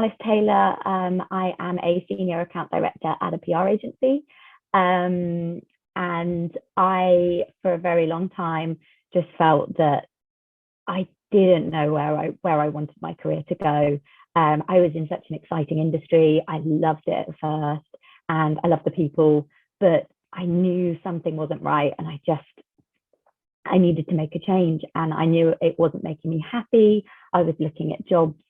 Alice Taylor. I am a senior account director at a PR agency. And I, for a very long time, just felt that I didn't know where I wanted my career to go. I was in such an exciting industry. I loved it at first, and I loved the people, but I knew something wasn't right, and I needed to make a change, and I knew it wasn't making me happy. I was looking at jobs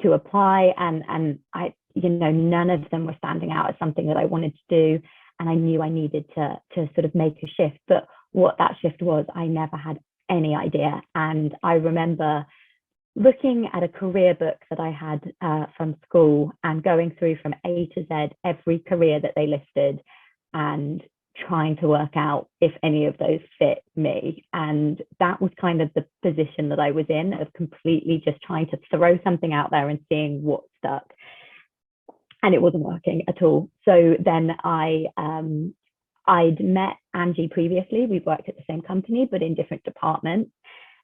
to apply, and I, none of them were standing out as something that I wanted to do, and I knew I needed to sort of make a shift. But what that shift was, I never had any idea. And I remember looking at a career book that I had from school and going through from A to Z every career that they listed and trying to work out if any of those fit me. And that was kind of the position that I was in, of completely just trying to throw something out there and seeing what stuck. And it wasn't working at all. So then I'd met Anji previously. We'd worked at the same company, but in different departments.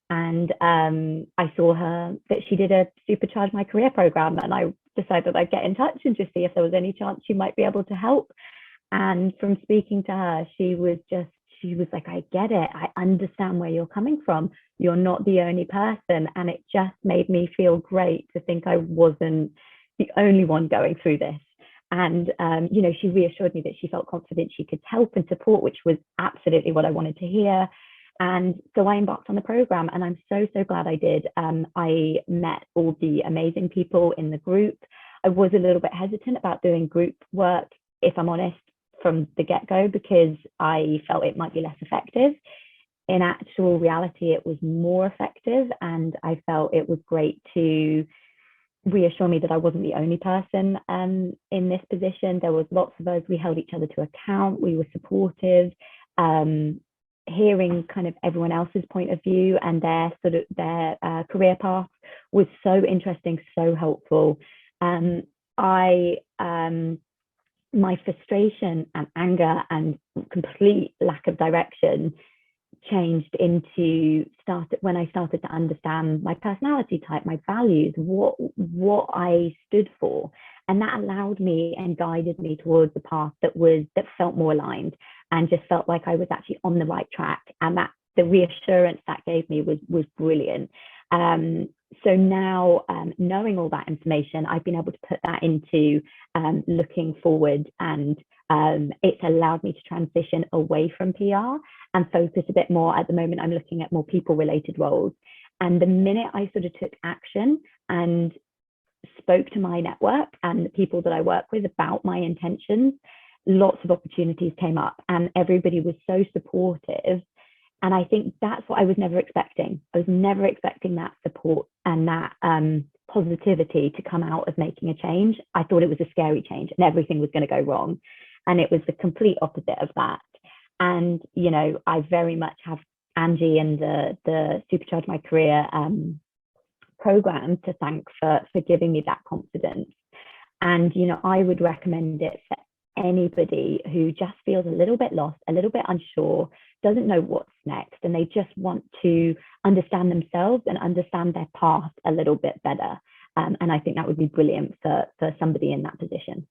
And I saw her that she did a Supercharge My Career program, and I decided I'd get in touch and just see if there was any chance she might be able to help. And from speaking to her, she was like, I get it. I understand where you're coming from. You're not the only person. And it just made me feel great to think I wasn't the only one going through this. And, she reassured me that she felt confident she could help and support, which was absolutely what I wanted to hear. And so I embarked on the program, and I'm so glad I did. I met all the amazing people in the group. I was a little bit hesitant about doing group work, if I'm honest, from the get-go, because I felt it might be less effective. In actual reality, it was more effective, and I felt it was great to reassure me that I wasn't the only person in this position. There was lots of us. We held each other to account. We were supportive. Hearing kind of everyone else's point of view and their career path was so interesting, so helpful. My frustration and anger and complete lack of direction changed when I started to understand my personality type, my values, what I stood for. And that allowed me and guided me towards a path that felt more aligned and just felt like I was actually on the right track. And that the reassurance that gave me was brilliant. So now, knowing all that information, I've been able to put that into looking forward, and it's allowed me to transition away from PR and focus a bit more. At the moment, I'm looking at more people-related roles. And the minute I sort of took action and spoke to my network and the people that I work with about my intentions, lots of opportunities came up, and everybody was so supportive. And I think that's what I was never expecting. I was never expecting that support and that positivity to come out of making a change. I thought it was a scary change and everything was going to go wrong. And it was the complete opposite of that. And, I very much have Anji and the Supercharge My Career program to thank for giving me that confidence. And, I would recommend it for anybody who just feels a little bit lost, a little bit unsure, doesn't know what's next, and they just want to understand themselves and understand their path a little bit better. And I think that would be brilliant for somebody in that position.